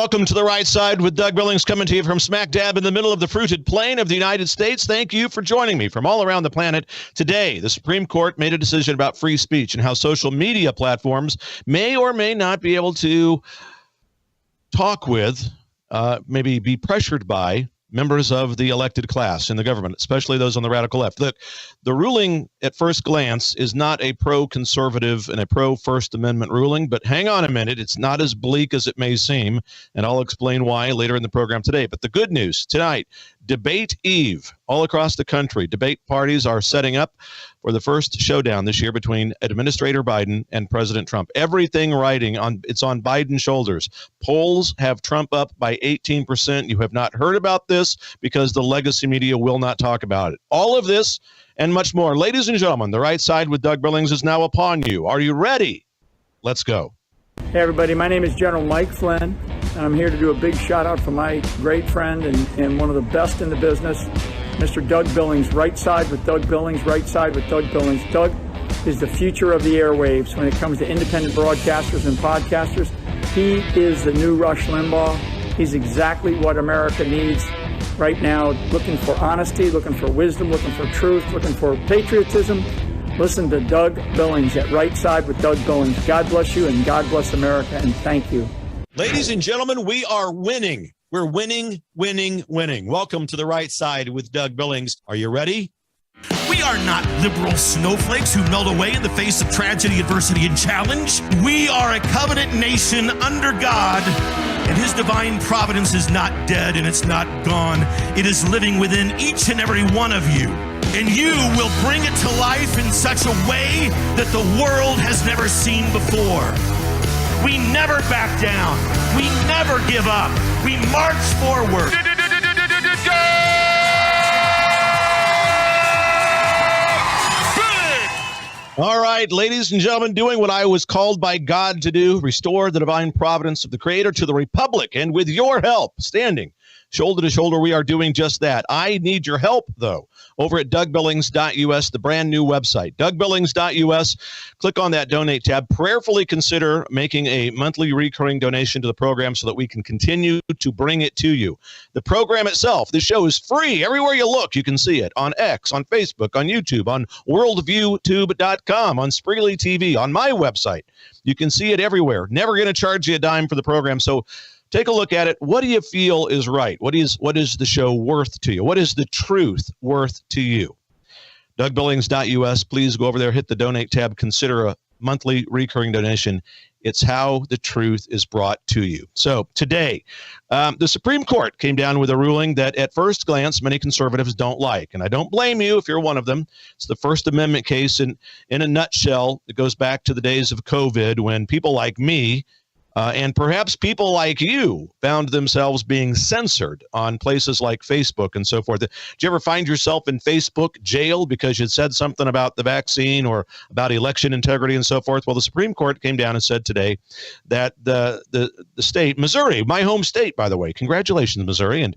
Welcome to The Right Side with Doug Billings, coming to you from smack dab in the middle of the fruited plain of the United States. Thank you for joining me from all around the planet. Today, the Supreme Court made a decision about free speech and how social media platforms may or may not be able to talk with, maybe be pressured by members of the elected class in the government, especially those on the radical left. Look, the ruling at first glance is not a pro-conservative and a pro-First Amendment ruling, but hang on a minute, it's not as bleak as it may seem, and I'll explain why later in the program today. But the good news tonight, debate eve all across the country. Debate parties are setting up for the first showdown this year between Administrator Biden and President Trump. Everything it's on Biden's shoulders. Polls have Trump up by 18%. You have not heard about this because the legacy media will not talk about it. All of this and much more. Ladies and gentlemen, The Right Side with Doug Billings is now upon you. Are you ready? Let's go. Hey everybody, my name is General Mike Flynn, and I'm here to do a big shout out for my great friend and one of the best in the business, Mr. Doug Billings. Right Side with Doug Billings, Right Side with Doug Billings. Doug is the future of the airwaves when it comes to independent broadcasters and podcasters. He is the new Rush Limbaugh. He's exactly what America needs right now, looking for honesty, looking for wisdom, looking for truth, looking for patriotism. Listen to Doug Billings at Right Side with Doug Billings. God bless you and God bless America, and thank you. Ladies and gentlemen, we are winning. We're winning, winning, winning. Welcome to The Right Side with Doug Billings. Are you ready? We are not liberal snowflakes who melt away in the face of tragedy, adversity, and challenge. We are a covenant nation under God, and his divine providence is not dead and it's not gone. It is living within each and every one of you. And you will bring it to life in such a way that the world has never seen before. We never back down. We never give up. We march forward. All right, ladies and gentlemen, doing what I was called by God to do, restore the divine providence of the Creator to the Republic. And with your help, standing shoulder to shoulder, we are doing just that. I need your help, though, over at DougBillings.us, the brand new website. DougBillings.us, click on that donate tab. Prayerfully consider making a monthly recurring donation to the program so that we can continue to bring it to you. The program itself, the show is free. Everywhere you look, you can see it on X, on Facebook, on YouTube, on worldviewtube.com, on Spreely TV, on my website. You can see it everywhere. Never going to charge you a dime for the program. So take a look at it. What do you feel is right? What is the show worth to you? What is the truth worth to you? DougBillings.us. Please go over there, hit the donate tab, consider a monthly recurring donation. It's how the truth is brought to you. So today, the Supreme Court came down with a ruling that at first glance, many conservatives don't like. And I don't blame you if you're one of them. It's the First Amendment case in a nutshell. It goes back to the days of COVID when people like me, and perhaps people like you found themselves being censored on places like Facebook and so forth. Did you ever find yourself in Facebook jail because you'd said something about the vaccine or about election integrity and so forth? Well, the Supreme Court came down and said today that the state, Missouri, my home state, by the way, congratulations, Missouri, and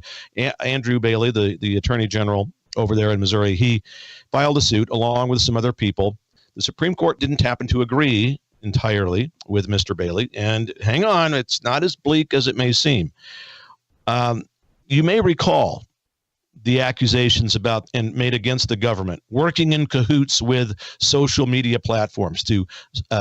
Andrew Bailey, the Attorney General over there in Missouri, he filed a suit along with some other people. The Supreme Court didn't happen to agree entirely with Mr. Bailey. And hang on, it's not as bleak as it may seem. You may recall the accusations about and made against the government, working in cahoots with social media platforms to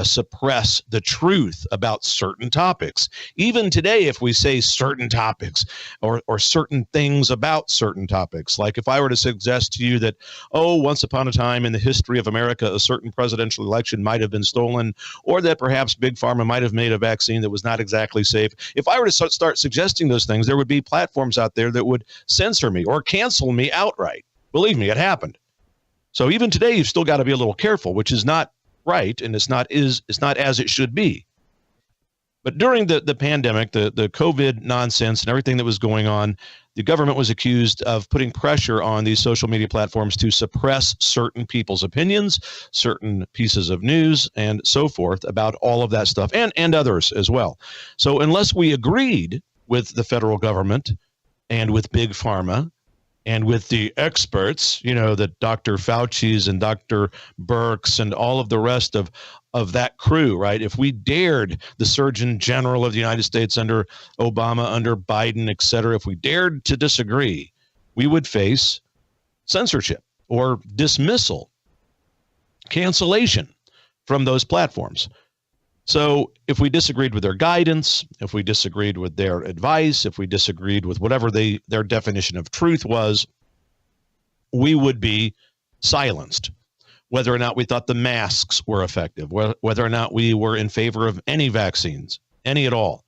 suppress the truth about certain topics. Even today, if we say certain topics or certain things about certain topics, like if I were to suggest to you that, once upon a time in the history of America, a certain presidential election might have been stolen, or that perhaps Big Pharma might have made a vaccine that was not exactly safe. If I were to start suggesting those things, there would be platforms out there that would censor me or cancel me outright. Believe me, it happened. So even today, you've still got to be a little careful, which is not right, and it's not as it should be. But during the pandemic, the COVID nonsense and everything that was going on, the government was accused of putting pressure on these social media platforms to suppress certain people's opinions, certain pieces of news, and so forth about all of that stuff, and others as well. So unless we agreed with the federal government and with Big Pharma and with the experts, the Dr. Fauci's and Dr. Birx and all of the rest of of that crew, right? If we dared, the Surgeon General of the United States under Obama, under Biden, et cetera, if we dared to disagree, we would face censorship or dismissal, cancellation from those platforms. So if we disagreed with their guidance, if we disagreed with their advice, if we disagreed with whatever their definition of truth was, we would be silenced. Whether or not we thought the masks were effective, whether or not we were in favor of any vaccines, any at all,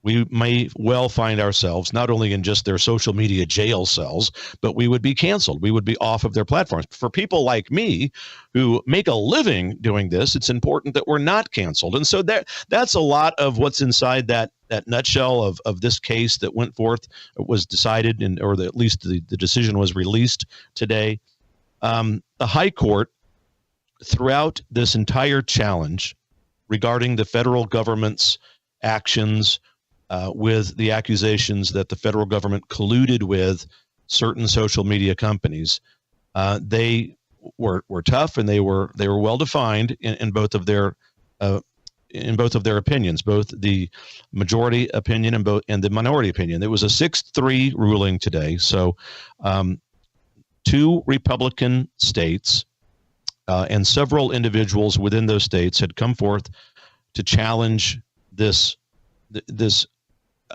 we may well find ourselves not only in just their social media jail cells, but we would be canceled. We would be off of their platforms. For people like me who make a living doing this, it's important that we're not canceled. And so that's a lot of what's inside that nutshell of this case that went forth, was decided, or at least the decision was released today. The High Court, throughout this entire challenge regarding the federal government's actions, with the accusations that the federal government colluded with certain social media companies, they were tough, and they were well defined in both of their opinions, both the majority opinion and the minority opinion. There was a 6-3 ruling today. So 2 Republican states and several individuals within those states had come forth to challenge this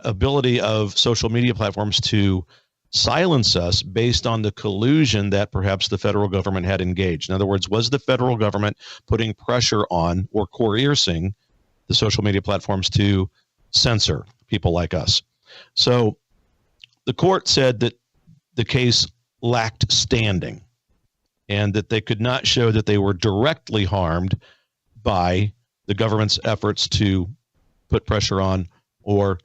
ability of social media platforms to silence us based on the collusion that perhaps the federal government had engaged. In other words, was the federal government putting pressure on or coercing the social media platforms to censor people like us? So the court said that the case lacked standing and that they could not show that they were directly harmed by the government's efforts to put pressure on or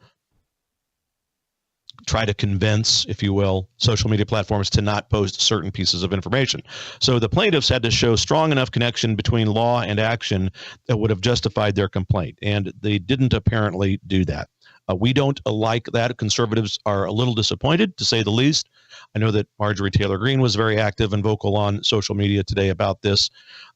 try to convince, if you will, social media platforms to not post certain pieces of information. So the plaintiffs had to show strong enough connection between law and action that would have justified their complaint, and they didn't apparently do that. We don't like that. Conservatives are a little disappointed, to say the least. I know that Marjorie Taylor Greene was very active and vocal on social media today about this.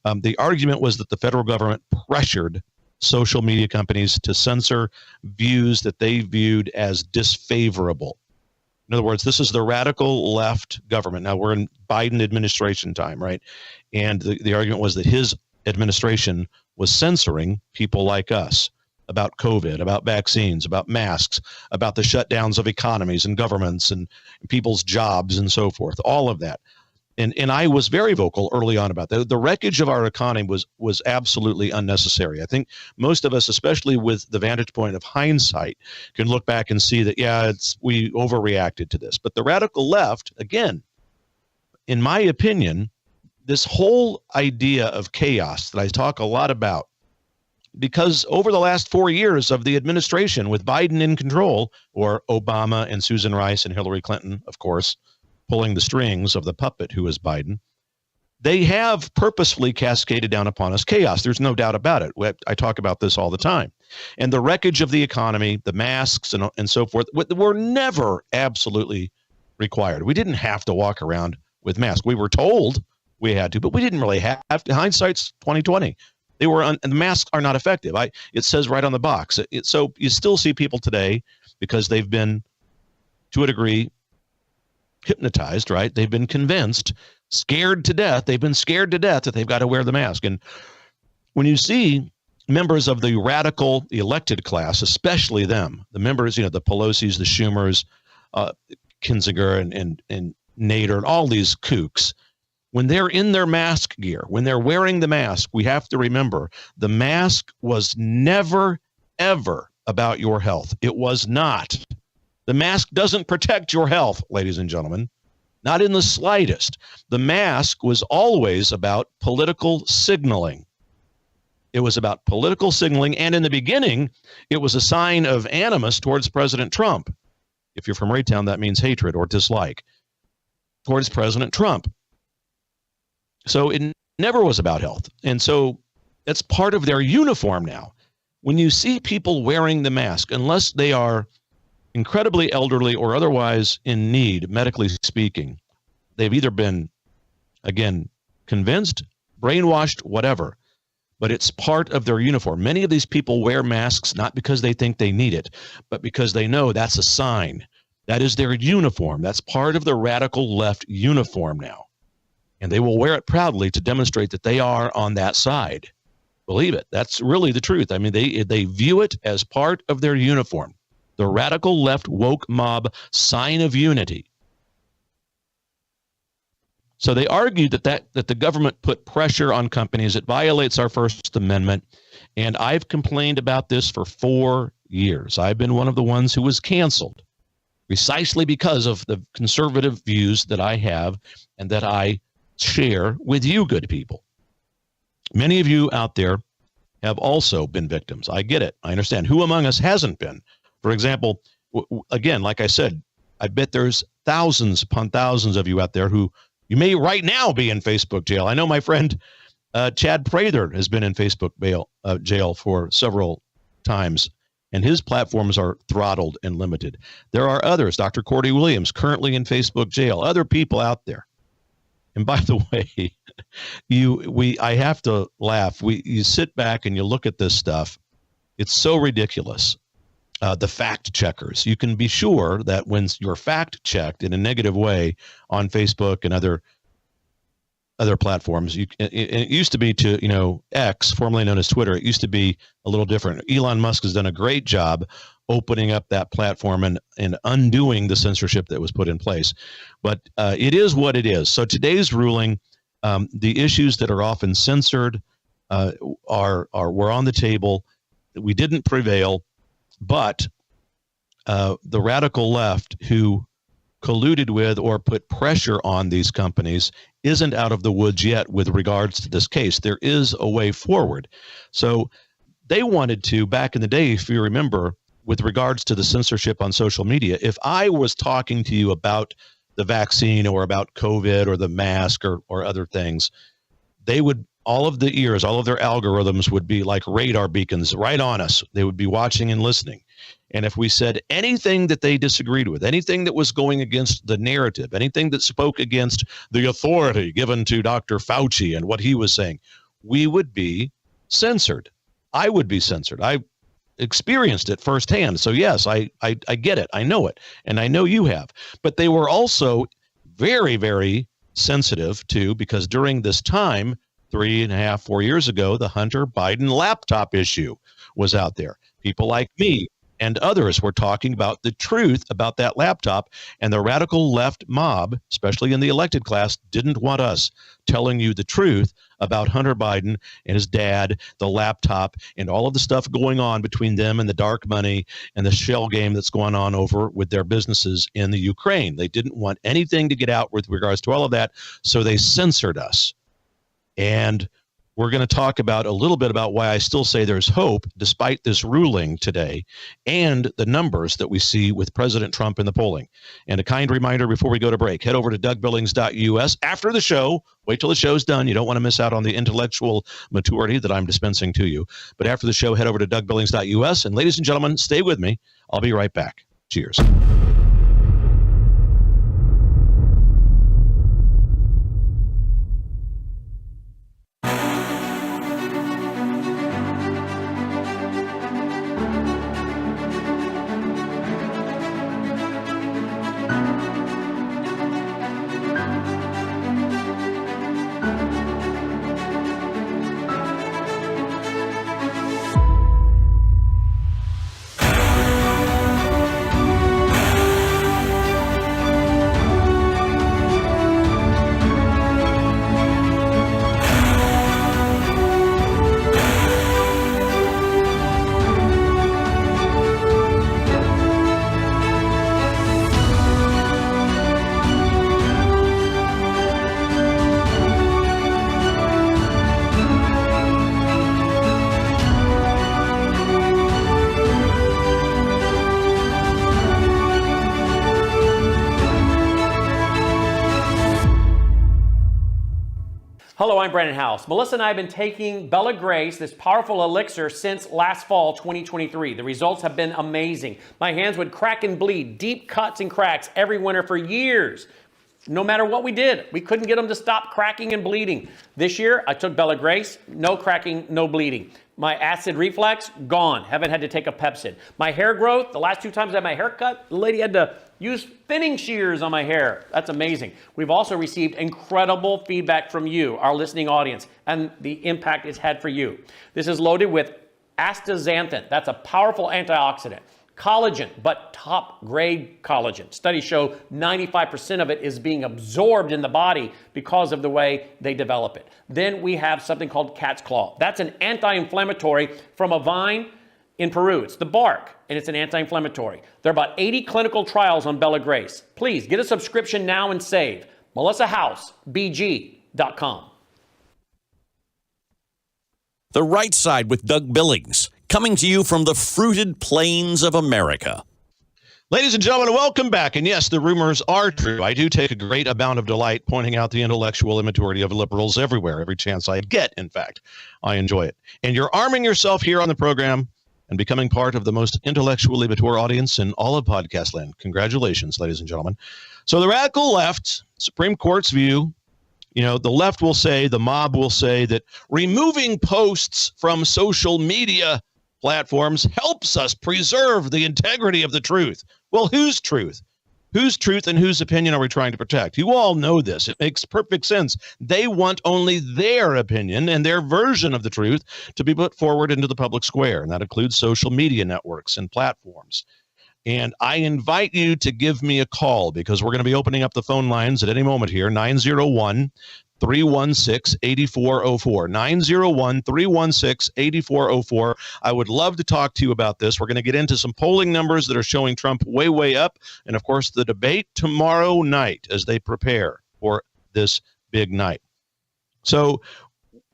The argument was that the federal government pressured social media companies to censor views that they viewed as disfavorable. In other words, this is the radical left government. Now, we're in Biden administration time, right? And the argument was that his administration was censoring people like us about COVID, about vaccines, about masks, about the shutdowns of economies and governments and people's jobs and so forth, all of that. And I was very vocal early on about that. The wreckage of our economy was absolutely unnecessary. I think most of us, especially with the vantage point of hindsight, can look back and see that, yeah, we overreacted to this. But the radical left, again, in my opinion, this whole idea of chaos that I talk a lot about, because over the last 4 years of the administration with Biden in control, or Obama and Susan Rice and Hillary Clinton, of course, pulling the strings of the puppet who is Biden, they have purposefully cascaded down upon us chaos. There's no doubt about it. I talk about this all the time. And the wreckage of the economy, the masks and so forth, were never absolutely required. We didn't have to walk around with masks. We were told we had to, but we didn't really have to. Hindsight's 2020. The masks are not effective. It says right on the box. So you still see people today, because they've been, to a degree, hypnotized, right? They've been convinced, scared to death. They've been scared to death that they've got to wear the mask. And when you see members of the radical elected class, especially them, the members, the Pelosi's, the Schumers, Kinzinger and Nader, and all these kooks, when they're in their mask gear, when they're wearing the mask, we have to remember the mask was never, ever about your health. It was not. The mask doesn't protect your health, ladies and gentlemen, not in the slightest. The mask was always about political signaling. It was about political signaling, and in the beginning, it was a sign of animus towards President Trump. If you're from Raytown, that means hatred or dislike towards President Trump. So it never was about health. And so that's part of their uniform now. When you see people wearing the mask, unless they are incredibly elderly or otherwise in need, medically speaking, they've either been, again, convinced, brainwashed, whatever. but it's part of their uniform. Many of these people wear masks not because they think they need it, but because they know that's a sign. That is their uniform. That's part of the radical left uniform now. And they will wear it proudly to demonstrate that they are on that side. Believe it. That's really the truth. I mean, they view it as part of their uniform. The radical left woke mob sign of unity. So they argued that the government put pressure on companies. It violates our First Amendment. And I've complained about this for 4 years. I've been one of the ones who was canceled precisely because of the conservative views that I have and that I share with you good people. Many of you out there have also been victims. I get it. I understand. Who among us hasn't been? For example, again, like I said, I bet there's thousands upon thousands of you out there who you may right now be in Facebook jail. I know my friend Chad Prather has been in Facebook jail for several times, and his platforms are throttled and limited. There are others. Dr. Cordy Williams currently in Facebook jail. Other people out there. And by the way, I have to laugh. You sit back and you look at this stuff. It's so ridiculous. The fact checkers. You can be sure that when you're fact checked in a negative way on Facebook and other platforms, it used to be X, formerly known as Twitter. It used to be a little different. Elon Musk has done a great job opening up that platform and undoing the censorship that was put in place. But it is what it is. So today's ruling, the issues that are often censored were on the table. We didn't prevail, but the radical left who colluded with or put pressure on these companies isn't out of the woods yet with regards to this case. There is a way forward. So they wanted to, back in the day, if you remember, with regards to the censorship on social media, if I was talking to you about the vaccine or about COVID or the mask or other things, they would, all of their algorithms would be like radar beacons right on us. They would be watching and listening. And if we said anything that they disagreed with, anything that was going against the narrative, anything that spoke against the authority given to Dr. Fauci and what he was saying, we would be censored. I would be censored. I experienced it firsthand. So yes, I get it. I know it. And I know you have. But they were also very, very sensitive to, because during this time, 3.5, 4 years ago, the Hunter Biden laptop issue was out there. People like me and others were talking about the truth about that laptop, and the radical left mob, especially in the elected class, didn't want us telling you the truth about Hunter Biden and his dad, the laptop, and all of the stuff going on between them and the dark money and the shell game that's going on over with their businesses in the Ukraine. They didn't want anything to get out with regards to all of that, so they censored us. And we're going to talk about a little bit about why I still say there's hope despite this ruling today and the numbers that we see with President Trump in the polling. And a kind reminder before we go to break, head over to DougBillings.us after the show. Wait till the show's done. You don't want to miss out on the intellectual maturity that I'm dispensing to you. But after the show, head over to DougBillings.us. And ladies and gentlemen, stay with me. I'll be right back. Cheers. Hello, I'm Brandon House. Melissa and I have been taking Bella Grace, this powerful elixir, since last fall, 2023. The results have been amazing. My hands would crack and bleed, deep cuts and cracks every winter for years. No matter what we did, we couldn't get them to stop cracking and bleeding. This year, I took Bella Grace, no cracking, no bleeding. My acid reflux, gone. Haven't had to take a Pepsid. My hair growth, the last 2 times I had my hair cut, the lady had to use thinning shears on my hair. That's amazing. We've also received incredible feedback from you, our listening audience, and the impact it's had for you. This is loaded with astaxanthin. That's a powerful antioxidant. Collagen, but top grade collagen. Studies show 95% of it is being absorbed in the body because of the way they develop it. Then we have something called cat's claw. That's an anti-inflammatory from a vine in Peru. It's the bark, and it's an anti-inflammatory. There are about 80 clinical trials on Bella Grace. Please get a subscription now and save. MelissaHousebg.com. The Right Side with Doug Billings, coming to you from the fruited plains of America. Ladies and gentlemen, welcome back. And yes, the rumors are true. I do take a great amount of delight pointing out the intellectual immaturity of liberals everywhere, every chance I get. In fact, I enjoy it. And you're arming yourself here on the program and becoming part of the most intellectually mature audience in all of podcast land. Congratulations, ladies and gentlemen. So the radical left, Supreme Court's view, the left will say, the mob will say that removing posts from social media platforms helps us preserve the integrity of the truth. Well, whose truth? Whose truth and whose opinion are we trying to protect? You all know this. It makes perfect sense. They want only their opinion and their version of the truth to be put forward into the public square, and that includes social media networks and platforms. And I invite you to give me a call because we're going to be opening up the phone lines at any moment here, 901-316-8404, 901-316-8404. I would love to talk to you about this. We're going to get into some polling numbers that are showing Trump way, way up. And, of course, the debate tomorrow night as they prepare for this big night. So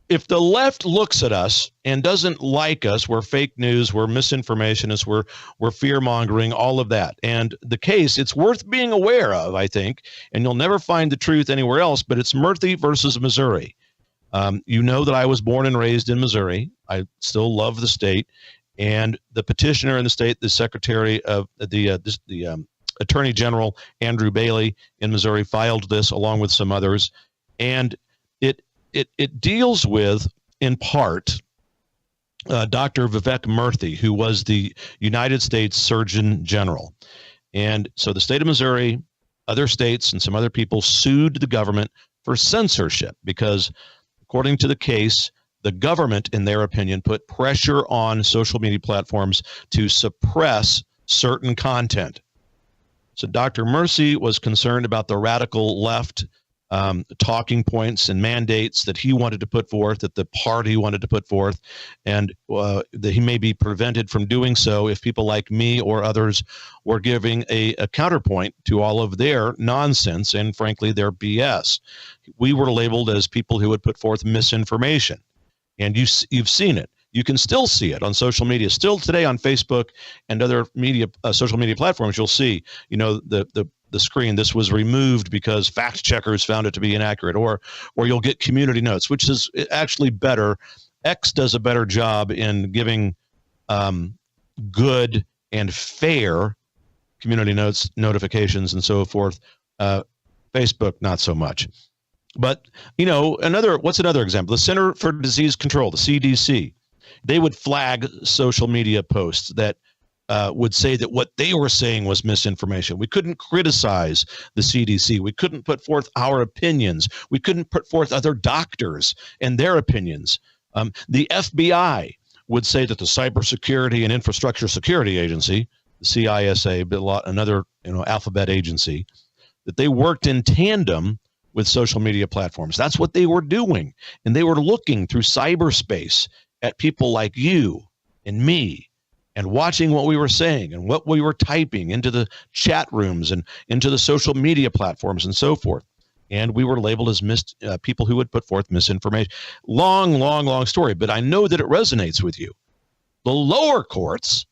if the left looks at us and doesn't like us, we're fake news, we're misinformationists, we're fear-mongering, all of that. And the case, it's worth being aware of, I think, and you'll never find the truth anywhere else, but it's Murthy versus Missouri. You know that I was born and raised in Missouri. I still love the state. And the petitioner in the state, the secretary of the Attorney General, Andrew Bailey in Missouri, filed this along with some others. And it deals with, in part, Dr. Vivek Murthy, who was the United States Surgeon General. And so the state of Missouri, other states, and some other people sued the government for censorship because, according to the case, the government, in their opinion, put pressure on social media platforms to suppress certain content. So Dr. Murthy was concerned about the radical left talking points and mandates that he wanted to put forth, that the party wanted to put forth, and that he may be prevented from doing so if people like me or others were giving a counterpoint to all of their nonsense and, frankly, their BS. We were labeled as people who would put forth misinformation, and you've seen it. You can still see it on social media. Still today on Facebook and other media, social media platforms, you'll see, the screen, this was removed because fact checkers found it to be inaccurate, or you'll get community notes, which is actually better. X does a better job in giving good and fair community notes, notifications, and so forth. Facebook, not so much. But, what's another example? The Center for Disease Control, the CDC, they would flag social media posts that would say that what they were saying was misinformation. We couldn't criticize the CDC. We couldn't put forth our opinions. We couldn't put forth other doctors and their opinions. The FBI would say that the Cybersecurity and Infrastructure Security Agency, the CISA, another alphabet agency, that they worked in tandem with social media platforms. That's what they were doing. And they were looking through cyberspace at people like you and me, and watching what we were saying and what we were typing into the chat rooms and into the social media platforms and so forth. And we were labeled as people who would put forth misinformation. Long, long, long story, but I know that it resonates with you. The lower courts,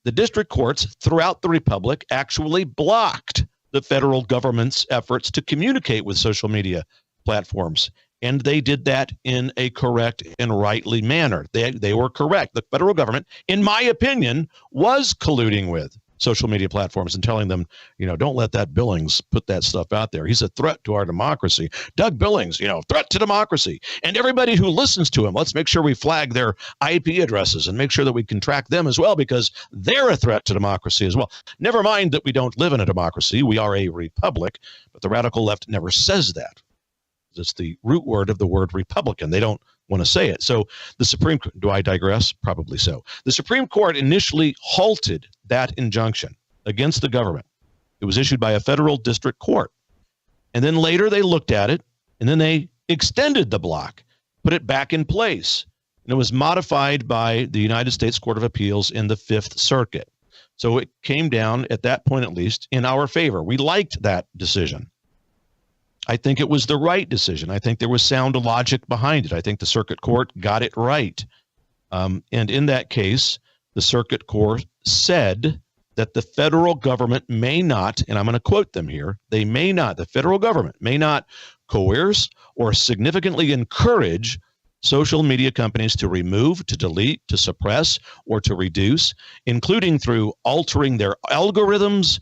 the district courts throughout the republic, actually blocked the federal government's efforts to communicate with social media platforms. And they did that in a correct and rightly manner. They were correct. The federal government, in my opinion, was colluding with social media platforms and telling them, don't let that Billings put that stuff out there. He's a threat to our democracy. Doug Billings, threat to democracy. And everybody who listens to him, let's make sure we flag their IP addresses and make sure that we can track them as well, because they're a threat to democracy as well. Never mind that we don't live in a democracy. We are a republic, but the radical left never says that. It's the root word of the word Republican. They don't want to say it. So the Supreme Court, do I digress? Probably so. The Supreme Court initially halted that injunction against the government. It was issued by a federal district court. And then later they looked at it, and then they extended the block, put it back in place. And it was modified by the United States Court of Appeals in the Fifth Circuit. So it came down, at that point at least, in our favor. We liked that decision. I think it was the right decision. I think there was sound logic behind it. I think the circuit court got it right. And in that case, the circuit court said that the federal government may not, and I'm going to quote them here, the federal government may not coerce or significantly encourage social media companies to remove, to delete, to suppress, or to reduce, including through altering their algorithms,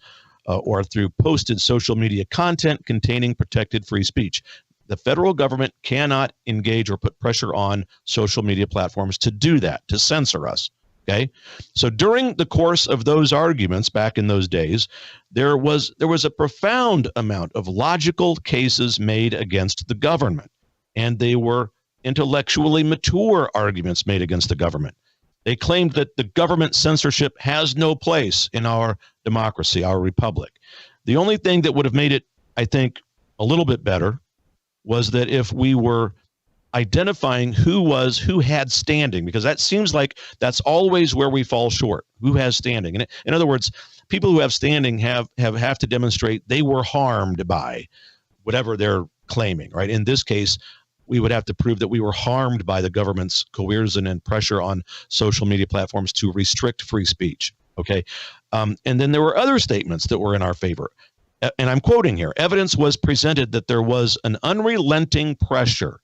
or through posted social media content containing protected free speech. The federal government cannot engage or put pressure on social media platforms to do that, to censor us. Okay. So during the course of those arguments back in those days, there was a profound amount of logical cases made against the government, and they were intellectually mature arguments made against the government. They claimed that the government censorship has no place in our democracy, our republic. The only thing that would have made it, I think, a little bit better was that if we were identifying who had standing, because that seems like that's always where we fall short. Who has standing? And in other words, people who have standing have to demonstrate they were harmed by whatever they're claiming, right? In this case, we would have to prove that we were harmed by the government's coercion and pressure on social media platforms to restrict free speech. Okay. And then there were other statements that were in our favor. And I'm quoting here. Evidence was presented that there was an unrelenting pressure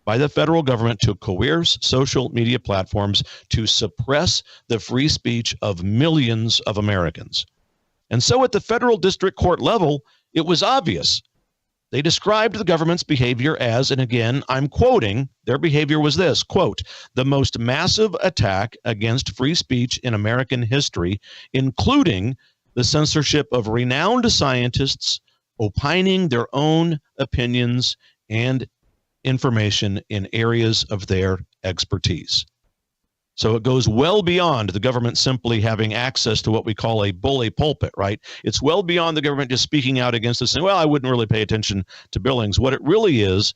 by the federal government to coerce social media platforms to suppress the free speech of millions of Americans. And so at the federal district court level, it was obvious. They described the government's behavior as, and again, I'm quoting, their behavior was this, quote, the most massive attack against free speech in American history, including the censorship of renowned scientists opining their own opinions and information in areas of their expertise. So it goes well beyond the government simply having access to what we call a bully pulpit, right? It's well beyond the government just speaking out against us saying, well, I wouldn't really pay attention to Billings. What it really is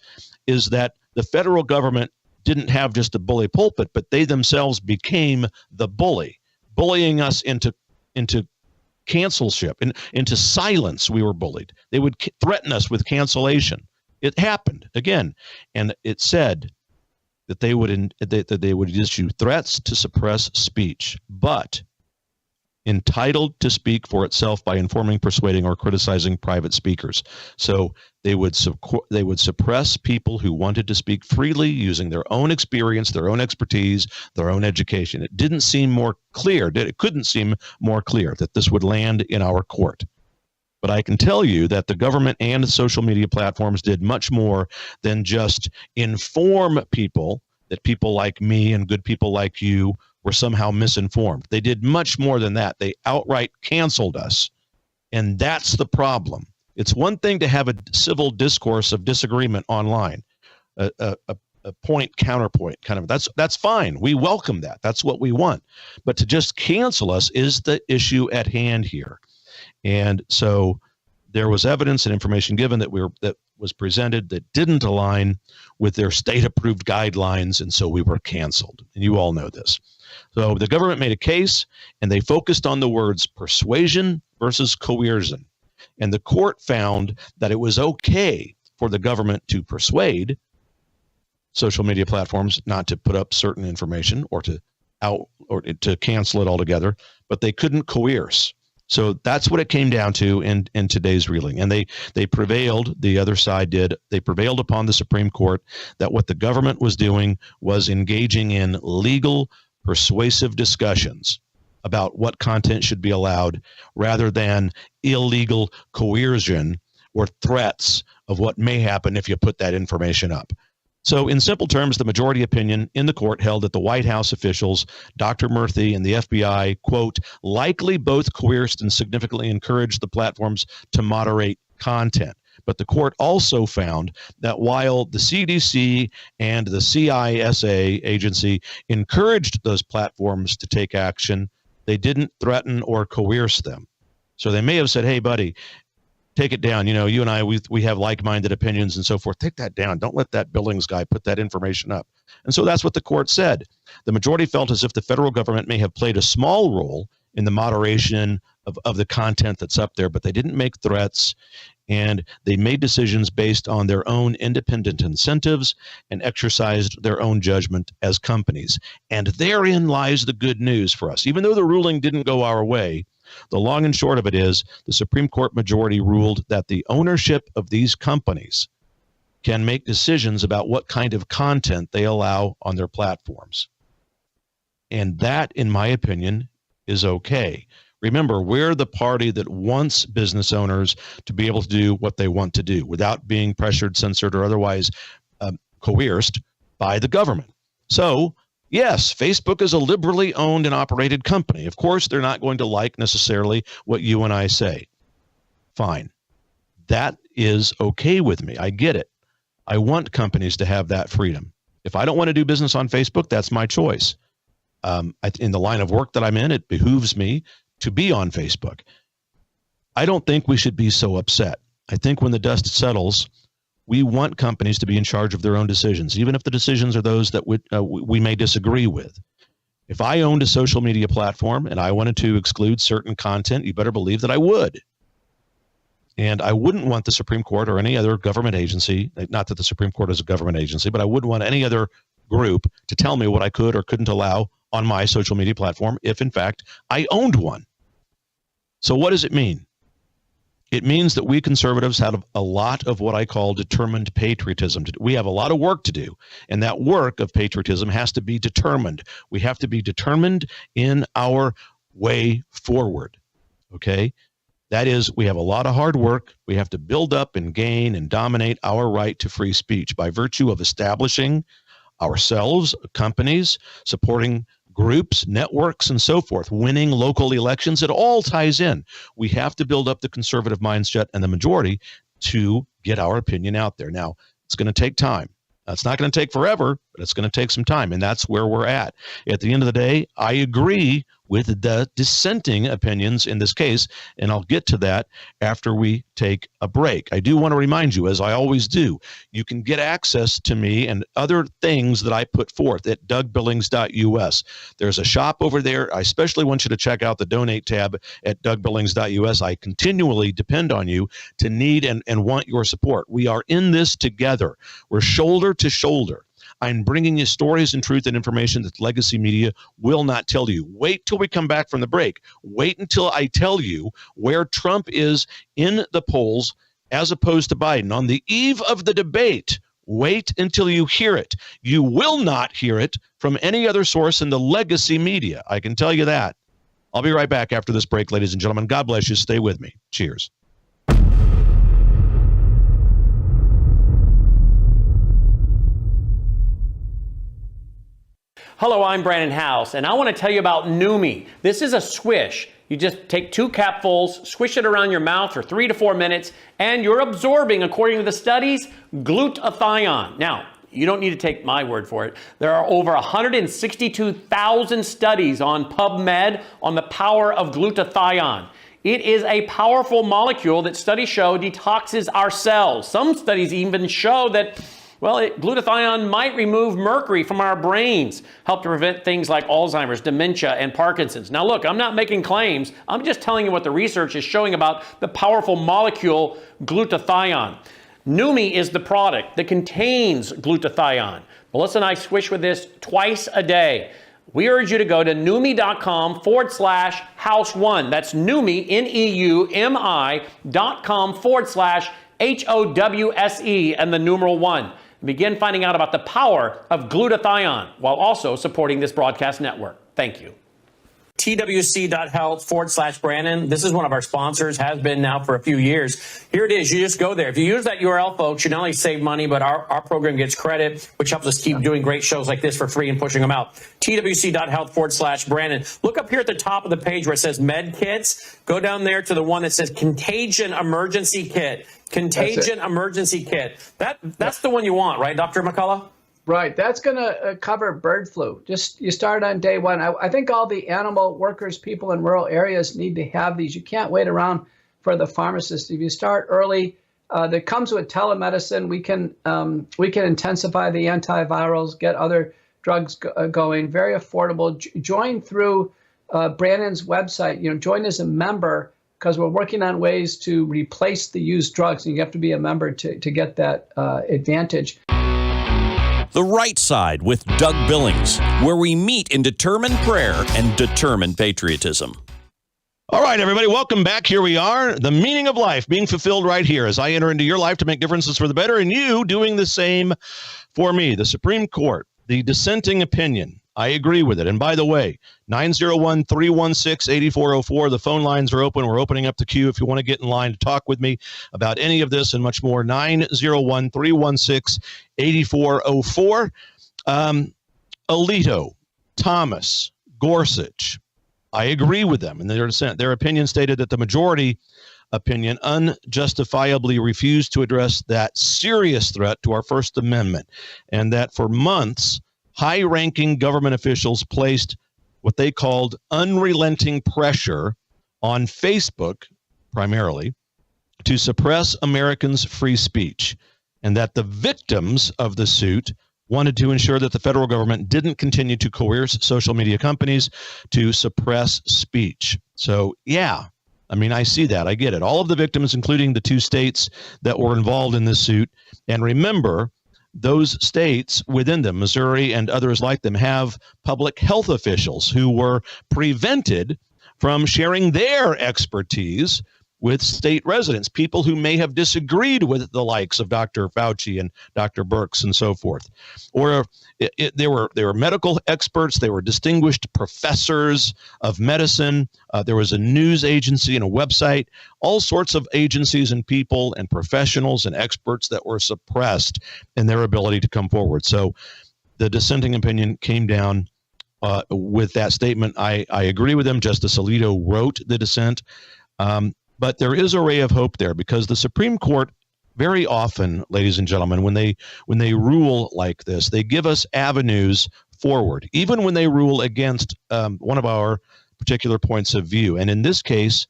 that the federal government didn't have just a bully pulpit, but they themselves became the bully, bullying us into cancelship, into silence. We were bullied. They would threaten us with cancellation. It happened again, and it said that they would issue threats to suppress speech, but entitled to speak for itself by informing, persuading, or criticizing private speakers. So they would suppress people who wanted to speak freely using their own experience, their own expertise, their own education. It didn't seem more clear. It couldn't seem more clear that this would land in our court. But I can tell you that the government and social media platforms did much more than just inform people that people like me and good people like you were somehow misinformed. They did much more than that. They outright canceled us. And that's the problem. It's one thing to have a civil discourse of disagreement online, a point counterpoint kind of. That's fine. We welcome that. That's what we want. But to just cancel us is the issue at hand here. And so there was evidence and information given that was presented that didn't align with their state-approved guidelines, and so we were canceled. And you all know this. So the government made a case, and they focused on the words persuasion versus coercion. And the court found that it was okay for the government to persuade social media platforms not to put up certain information or to cancel it altogether, but they couldn't coerce. So that's what it came down to in today's ruling. And they prevailed, the other side did, they prevailed upon the Supreme Court that what the government was doing was engaging in legal persuasive discussions about what content should be allowed rather than illegal coercion or threats of what may happen if you put that information up. So in simple terms, the majority opinion in the court held that the White House officials, Dr. Murthy and the FBI, quote, likely both coerced and significantly encouraged the platforms to moderate content. But the court also found that while the CDC and the CISA agency encouraged those platforms to take action, they didn't threaten or coerce them. So they may have said, hey, buddy, take it down. You know, you and I, we have like-minded opinions and so forth. Take that down. Don't let that Billings guy put that information up. And so that's what the court said. The majority felt as if the federal government may have played a small role in the moderation of the content that's up there, but they didn't make threats, and they made decisions based on their own independent incentives and exercised their own judgment as companies. And therein lies the good news for us. Even though the ruling didn't go our way, the long and short of it is the Supreme Court majority ruled that the ownership of these companies can make decisions about what kind of content they allow on their platforms. And that, in my opinion, is okay. Remember, we're the party that wants business owners to be able to do what they want to do without being pressured, censored, or otherwise coerced by the government. So, yes, Facebook is a liberally owned and operated company. Of course, they're not going to like necessarily what you and I say. Fine. That is okay with me. I get it. I want companies to have that freedom. If I don't want to do business on Facebook, that's my choice. In the line of work that I'm in, it behooves me to be on Facebook. I don't think we should be so upset. I think when the dust settles, we want companies to be in charge of their own decisions, even if the decisions are those that we may disagree with. If I owned a social media platform and I wanted to exclude certain content, you better believe that I would. And I wouldn't want the Supreme Court or any other government agency, not that the Supreme Court is a government agency, but I wouldn't want any other group to tell me what I could or couldn't allow on my social media platform if, in fact, I owned one. So what does it mean? It means that we conservatives have a lot of what I call determined patriotism. We have a lot of work to do, and that work of patriotism has to be determined. We have to be determined in our way forward, okay? That is, we have a lot of hard work. We have to build up and gain and dominate our right to free speech by virtue of establishing ourselves, companies, supporting groups, networks, and so forth, winning local elections. It all ties in. We have to build up the conservative mindset and the majority to get our opinion out there. Now, it's going to take time. It's not going to take forever, but it's going to take some time, and that's where we're at. At the end of the day, I agree with the dissenting opinions in this case, and I'll get to that after we take a break. I do want to remind you, as I always do, you can get access to me and other things that I put forth at dougbillings.us. There's a shop over there. I especially want you to check out the donate tab at dougbillings.us. I continually depend on you to need and want your support. We are in this together. We're shoulder to shoulder. I'm bringing you stories and truth and information that legacy media will not tell you. Wait till we come back from the break. Wait until I tell you where Trump is in the polls as opposed to Biden. On the eve of the debate, wait until you hear it. You will not hear it from any other source in the legacy media. I can tell you that. I'll be right back after this break, ladies and gentlemen. God bless you. Stay with me. Cheers. Hello, I'm Brandon House, and I want to tell you about Numi. This is a swish. You just take 2 capfuls, swish it around your mouth for 3 to 4 minutes, and you're absorbing, according to the studies, glutathione. Now, you don't need to take my word for it. There are over 162,000 studies on PubMed on the power of glutathione. It is a powerful molecule that studies show detoxes our cells. Some studies even show that glutathione might remove mercury from our brains, help to prevent things like Alzheimer's, dementia, and Parkinson's. Now look, I'm not making claims. I'm just telling you what the research is showing about the powerful molecule glutathione. Numi is the product that contains glutathione. Melissa and I swish with this twice a day. We urge you to go to Neumi.com/house1. That's Neumi, Neumi.com/HOWSE and the numeral 1. Begin finding out about the power of glutathione while also supporting this broadcast network. Thank you. twc.health/Brandon. This is one of our sponsors, has been now for a few years. Here it is. You just go there. If you use that URL, folks, you not only save money, but our program gets credit, which helps us keep doing great shows like this for free and pushing them out. twc.health/Brandon. Look up here at the top of the page where it says Med Kits. Go down there to the one that says Contagion Emergency Kit. Contagion Emergency Kit. That's the one you want, right, Dr. McCullough? Right. That's going to cover bird flu. Just you start on day one. I think all the animal workers, people in rural areas need to have these. You can't wait around for the pharmacist. If you start early, that comes with telemedicine. We can intensify the antivirals, get other drugs going. Very affordable. Join through Brandon's website. Join as a member because we're working on ways to replace the used drugs, and you have to be a member to get that advantage. The Right Side with Doug Billings, where we meet in determined prayer and determined patriotism. All right, everybody, welcome back. Here we are, the meaning of life being fulfilled right here as I enter into your life to make differences for the better, and you doing the same for me. The Supreme Court, the dissenting opinion, I agree with it. And by the way, 901-316-8404, the phone lines are open. We're opening up the queue if you want to get in line to talk with me about any of this and much more. 901-316-8404. Alito, Thomas, Gorsuch, I agree with them in their dissent. Their opinion stated that the majority opinion unjustifiably refused to address that serious threat to our First Amendment, and that for months, high-ranking government officials placed what they called unrelenting pressure on Facebook, primarily, to suppress Americans' free speech, and that the victims of the suit wanted to ensure that the federal government didn't continue to coerce social media companies to suppress speech. So, yeah, I mean, I see that. I get it. All of the victims, including the 2 states that were involved in this suit, and remember, those states within them, Missouri and others like them, have public health officials who were prevented from sharing their expertise with state residents, people who may have disagreed with the likes of Dr. Fauci and Dr. Birx and so forth. Or they were medical experts, they were distinguished professors of medicine, there was a news agency and a website, all sorts of agencies and people and professionals and experts that were suppressed in their ability to come forward. So the dissenting opinion came down with that statement. I agree with them. Justice Alito wrote the dissent. But there is a ray of hope there because the Supreme Court very often, ladies and gentlemen, when they rule like this, they give us avenues forward, even when they rule against one of our particular points of view. And in this case,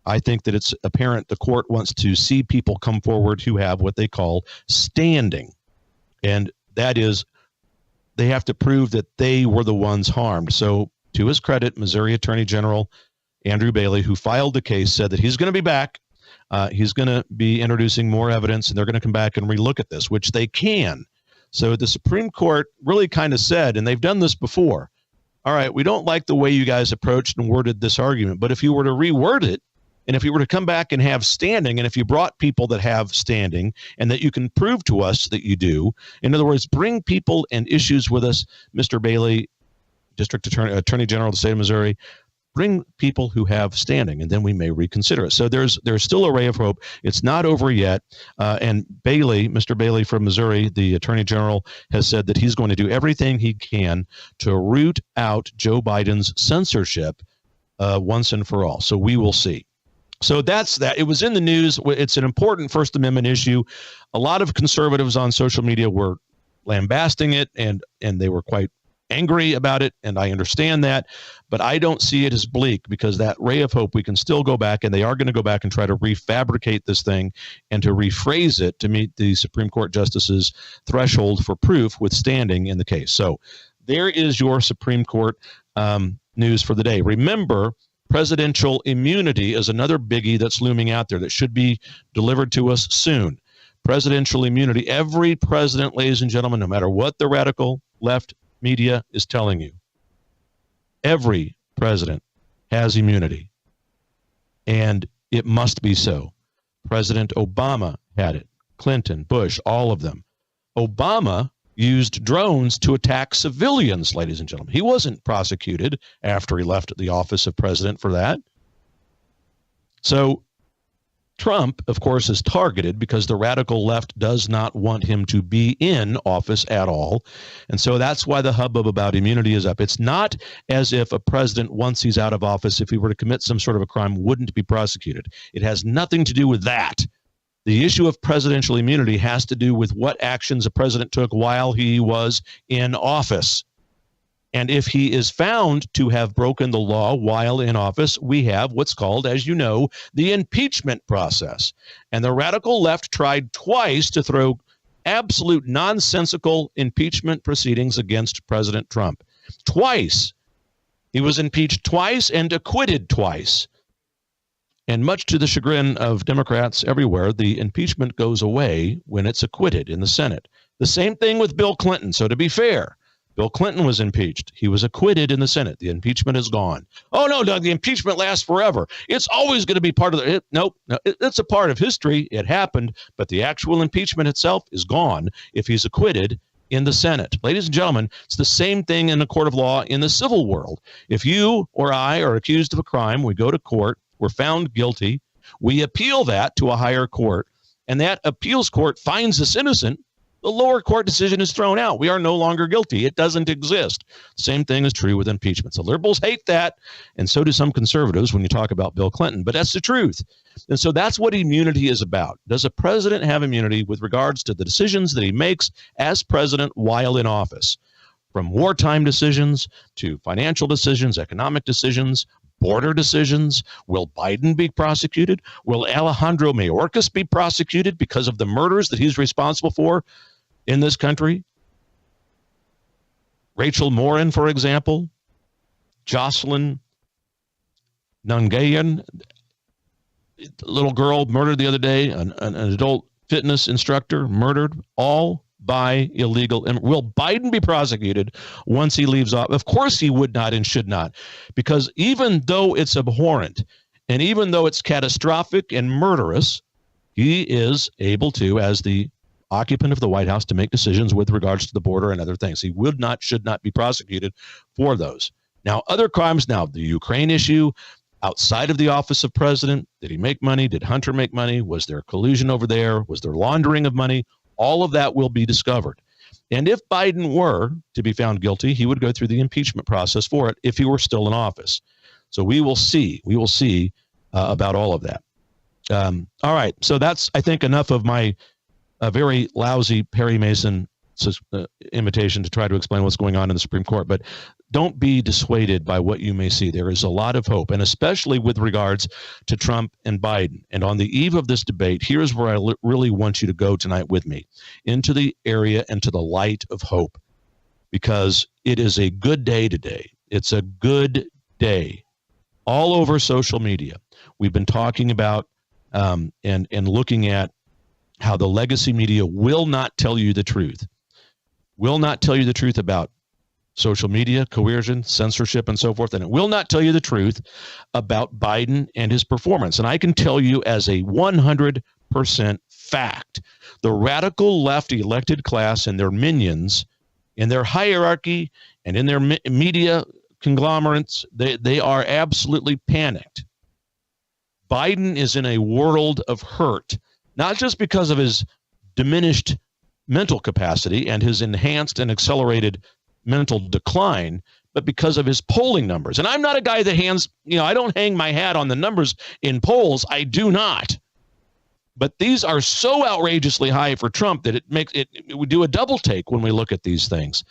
I think that it's apparent the court wants to see people come forward who have what they call standing. And that is, they have to prove that they were the ones harmed. So to his credit, Missouri Attorney General Andrew Bailey, who filed the case, said that he's going to be back. He's going to be introducing more evidence, and they're going to come back and relook at this, which they can. So the Supreme Court really kind of said, and they've done this before, all right, we don't like the way you guys approached and worded this argument, but if you were to reword it, and if you were to come back and have standing, and if you brought people that have standing and that you can prove to us that you do, in other words, bring people and issues with us, Mr. Bailey, District Attorney General of the state of Missouri, bring people who have standing, and then we may reconsider it. So there's still a ray of hope. It's not over yet. And Bailey, Mr. Bailey from Missouri, the Attorney General, has said that he's going to do everything he can to root out Joe Biden's censorship once and for all. So we will see. So that's that. It was in the news. It's an important First Amendment issue. A lot of conservatives on social media were lambasting it, and they were quite angry about it, and I understand that, but I don't see it as bleak because that ray of hope, we can still go back, and they are going to go back and try to refabricate this thing and to rephrase it to meet the Supreme Court justices' threshold for proof with standing in the case. So there is your Supreme Court news for the day. Remember, presidential immunity is another biggie that's looming out there that should be delivered to us soon. Presidential immunity. Every president, ladies and gentlemen, no matter what the radical left media is telling you, every president has immunity, and it must be so. President Obama had it, Clinton, Bush, all of them. Obama used drones to attack civilians, ladies and gentlemen. He wasn't prosecuted after he left the office of president for that. So Trump, of course, is targeted because the radical left does not want him to be in office at all. And so that's why the hubbub about immunity is up. It's not as if a president, once he's out of office, if he were to commit some sort of a crime, wouldn't be prosecuted. It has nothing to do with that. The issue of presidential immunity has to do with what actions a president took while he was in office. And if he is found to have broken the law while in office, we have what's called, as you know, the impeachment process. And the radical left tried twice to throw absolute nonsensical impeachment proceedings against President Trump. Twice. He was impeached twice and acquitted twice. And much to the chagrin of Democrats everywhere, the impeachment goes away when it's acquitted in the Senate. The same thing with Bill Clinton. So to be fair, Bill Clinton was impeached. He was acquitted in the Senate. The impeachment is gone. Oh, no, Doug, the impeachment lasts forever. It's always going to be part of the nope. No, it's a part of history. It happened, but the actual impeachment itself is gone if he's acquitted in the Senate. Ladies and gentlemen, it's the same thing in the court of law in the civil world. If you or I are accused of a crime, we go to court, we're found guilty, we appeal that to a higher court, and that appeals court finds us innocent. The lower court decision is thrown out. We are no longer guilty. It doesn't exist. Same thing is true with impeachment. So liberals hate that, and so do some conservatives when you talk about Bill Clinton. But that's the truth. And so that's what immunity is about. Does a president have immunity with regards to the decisions that he makes as president while in office? From wartime decisions to financial decisions, economic decisions, border decisions. Will Biden be prosecuted? Will Alejandro Mayorkas be prosecuted because of the murders that he's responsible for in this country? Rachel Morin, for example, Jocelyn Nungayan, little girl murdered the other day, an adult fitness instructor murdered, all by illegal. Will Biden be prosecuted once he leaves office? Of course he would not and should not, because even though it's abhorrent and even though it's catastrophic and murderous, he is able to, as the occupant of the White House, to make decisions with regards to the border and other things. He would not, should not be prosecuted for those. Now, other crimes, now the Ukraine issue, outside of the office of president, did he make money? Did Hunter make money? Was there collusion over there? Was there laundering of money? All of that will be discovered. And if Biden were to be found guilty, he would go through the impeachment process for it if he were still in office. So we will see. We will see about all of that. All right. So that's, I think, enough of my very lousy Perry Mason invitation to try to explain what's going on in the Supreme Court. But don't be dissuaded by what you may see. There is a lot of hope, and especially with regards to Trump and Biden. And on the eve of this debate, here's where I really want you to go tonight with me, into the area and to the light of hope, because it is a good day today. It's a good day. All over social media, we've been talking about and looking at how the legacy media will not tell you the truth. Will not tell you the truth about social media, coercion, censorship, and so forth. And it will not tell you the truth about Biden and his performance. And I can tell you as a 100% fact, the radical left elected class and their minions in their hierarchy and in their media conglomerates, they are absolutely panicked. Biden is in a world of hurt, not just because of his diminished mental capacity and his enhanced and accelerated mental decline, but because of his polling numbers. And I'm not a guy that I don't hang my hat on the numbers in polls. I do not. But these are so outrageously high for Trump that it would do a double take when we look at these things.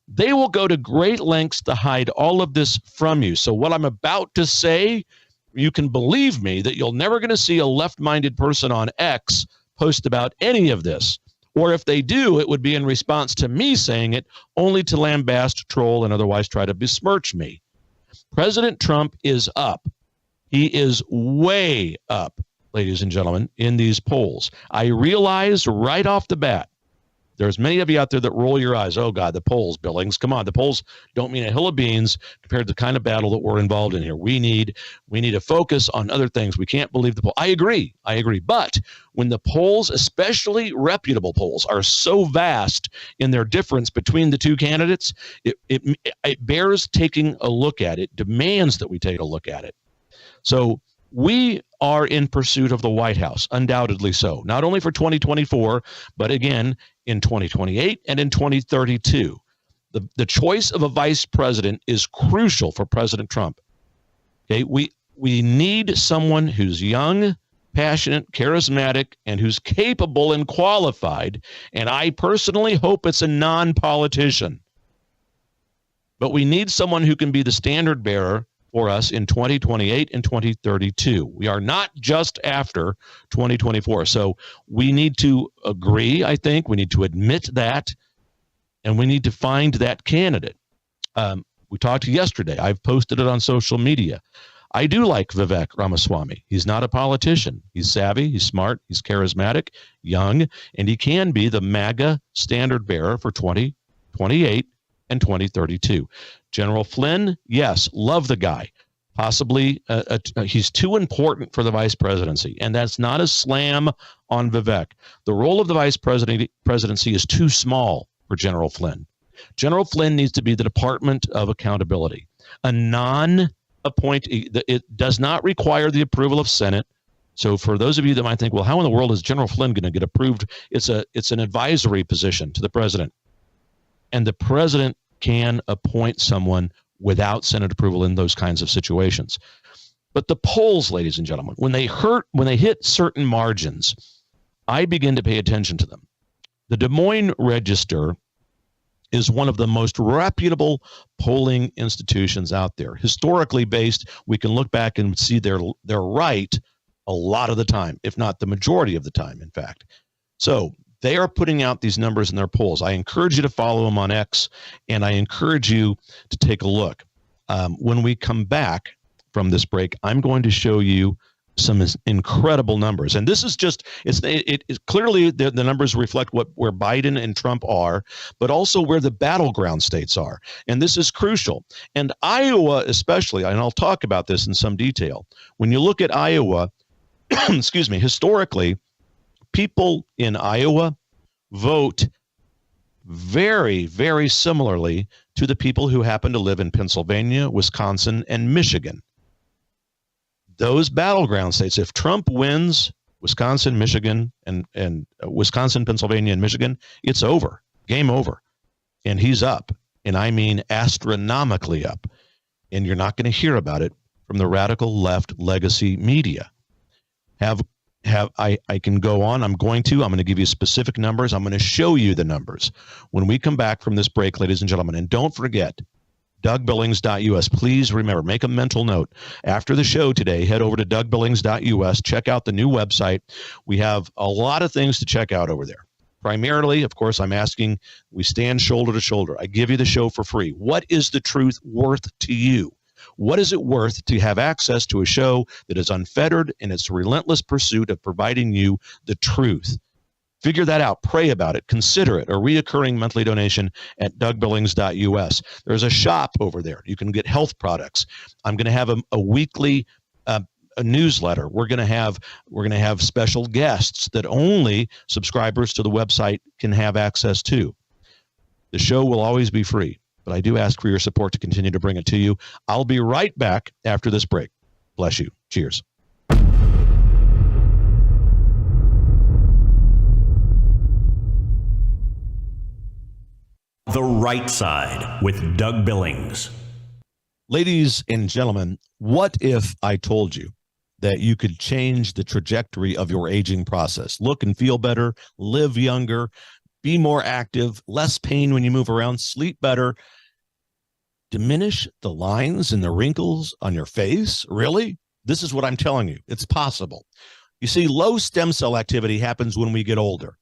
They will go to great lengths to hide all of this from you. So what I'm about to say, you can believe me that you're never going to see a left-minded person on X post about any of this. Or if they do, it would be in response to me saying it, only to lambast, troll, and otherwise try to besmirch me. President Trump is up. He is way up, ladies and gentlemen, in these polls. I realize right off the bat There's many of you out there that roll your eyes. Oh, God, the polls, Billings. Come on. The polls don't mean a hill of beans compared to the kind of battle that we're involved in here. We need to focus on other things. We can't believe the poll. I agree. But when the polls, especially reputable polls, are so vast in their difference between the two candidates, it bears taking a look at. It demands that we take a look at it. So we are in pursuit of the White House, undoubtedly so, not only for 2024, but again, in 2028 and in 2032. The choice of a vice president is crucial for President Trump. Okay, we need someone who's young, passionate, charismatic, and who's capable and qualified. And I personally hope it's a non-politician. But we need someone who can be the standard bearer for us in 2028 and 2032. We are not just after 2024. So we need to agree, I think. We need to admit that, and we need to find that candidate. We talked yesterday. I've posted it on social media. I do like Vivek Ramaswamy. He's not a politician. He's savvy, he's smart, he's charismatic, young, and he can be the MAGA standard bearer for 2028 and 2032. General Flynn, yes, love the guy. Possibly he's too important for the vice presidency, and that's not a slam on Vivek. The role of the vice presidency is too small for General Flynn. General Flynn needs to be the Department of Accountability, a non-appointee. It does not require the approval of Senate. So for those of you that might think, well, how in the world is General Flynn going to get approved? It's an advisory position to the president, and the president can appoint someone without Senate approval in those kinds of situations. But the polls, ladies and gentlemen, when they hit certain margins, I begin to pay attention to them. The Des Moines Register is one of the most reputable polling institutions out there. Historically based, we can look back and see they're right a lot of the time, if not the majority of the time, in fact. So they are putting out these numbers in their polls. I encourage you to follow them on X, and I encourage you to take a look. When we come back from this break, I'm going to show you some incredible numbers. And this is just, it's clearly the numbers reflect where Biden and Trump are, but also where the battleground states are. And this is crucial. And Iowa especially, and I'll talk about this in some detail. When you look at Iowa, excuse me, historically, people in Iowa vote very, very similarly to the people who happen to live in Pennsylvania, Wisconsin, and Michigan. Those battleground states, if Trump wins Wisconsin, Michigan, and Wisconsin, Pennsylvania, and Michigan, it's over, game over. And he's up, and I mean astronomically up. And you're not going to hear about it from the radical left legacy media. I can go on. I'm going to give you specific numbers. I'm going to show you the numbers when we come back from this break, ladies and gentlemen. And don't forget, DougBillings.us. Please remember, make a mental note. After the show today, head over to DougBillings.us. Check out the new website. We have a lot of things to check out over there. Primarily, of course, I'm asking, we stand shoulder to shoulder. I give you the show for free. What is the truth worth to you? What is it worth to have access to a show that is unfettered in its relentless pursuit of providing you the truth? Figure that out. Pray about it. Consider it. A reoccurring monthly donation at DougBillings.us. There's a shop over there. You can get health products. I'm going to have a weekly a newsletter. We're going to have special guests that only subscribers to the website can have access to. The show will always be free, but I do ask for your support to continue to bring it to you. I'll be right back after this break. Bless you. Cheers. The Right Side with Doug Billings. Ladies and gentlemen, what if I told you that you could change the trajectory of your aging process? Look and feel better, live younger, be more active, less pain when you move around, sleep better, diminish the lines and the wrinkles on your face? Really? This is what I'm telling you. It's possible. You see, low stem cell activity happens when we get older.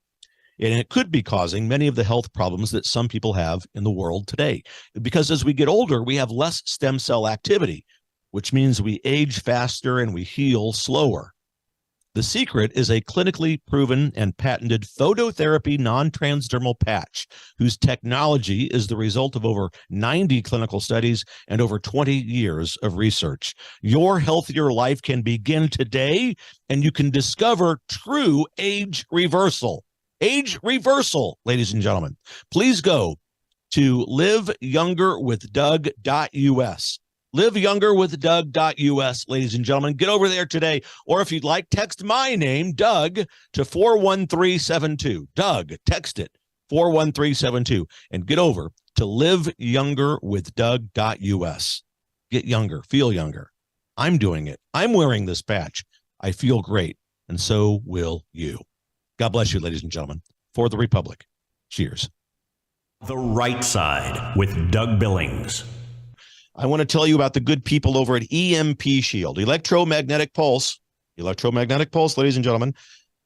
And it could be causing many of the health problems that some people have in the world today. Because as we get older, we have less stem cell activity, which means we age faster and we heal slower. The secret is a clinically proven and patented phototherapy non-transdermal patch whose technology is the result of over 90 clinical studies and over 20 years of research. Your healthier life can begin today, and you can discover true age reversal. Age reversal, ladies and gentlemen. Please go to liveyoungerwithdoug.us. liveyoungerwithdoug.us, ladies and gentlemen. Get over there today. Or if you'd like, text my name, Doug, to 41372. Doug, text it, 41372. And get over to liveyoungerwithdoug.us. Get younger, feel younger. I'm doing it. I'm wearing this patch. I feel great. And so will you. God bless you, ladies and gentlemen. For the Republic. Cheers. The Right Side with Doug Billings. I want to tell you about the good people over at EMP Shield, electromagnetic pulse, ladies and gentlemen.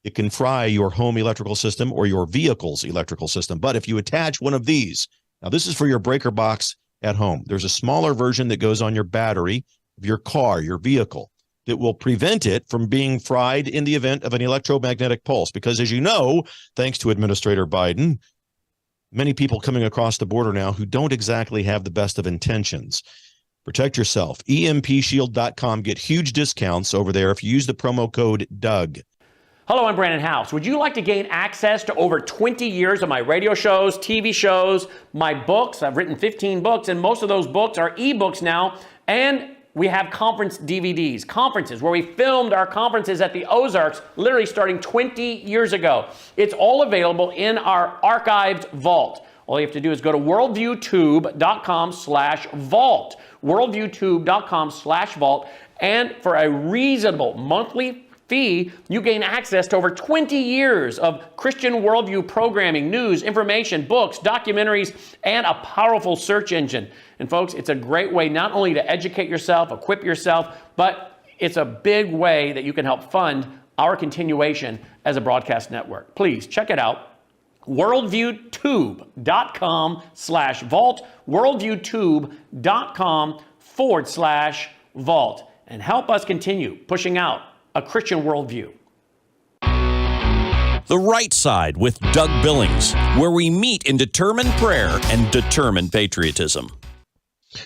It can fry your home electrical system or your vehicle's electrical system. But if you attach one of these, now this is for your breaker box at home. There's a smaller version that goes on your battery of your car, your vehicle, that will prevent it from being fried in the event of an electromagnetic pulse. Because as you know, thanks to Administrator Biden, many people coming across the border now who don't exactly have the best of intentions. Protect yourself. EMPshield.com. Get huge discounts over there if you use the promo code Doug. Hello, I'm Brandon House. Would you like to gain access to over 20 years of my radio shows, TV shows, my books? I've written 15 books, and most of those books are ebooks now. And we have conference DVDs, conferences where we filmed our conferences at the Ozarks, literally starting 20 years ago. It's all available in our archived vault. All you have to do is go to worldviewtube.com/vault, worldviewtube.com/vault, and for a reasonable monthly fee, you gain access to over 20 years of Christian worldview programming, news, information, books, documentaries, and a powerful search engine. And folks, it's a great way not only to educate yourself, equip yourself, but it's a big way that you can help fund our continuation as a broadcast network. Please check it out. worldviewtube.com/vault, worldviewtube.com/vault, and help us continue pushing out a Christian worldview. The Right Side with Doug Billings, where we meet in determined prayer and determined patriotism.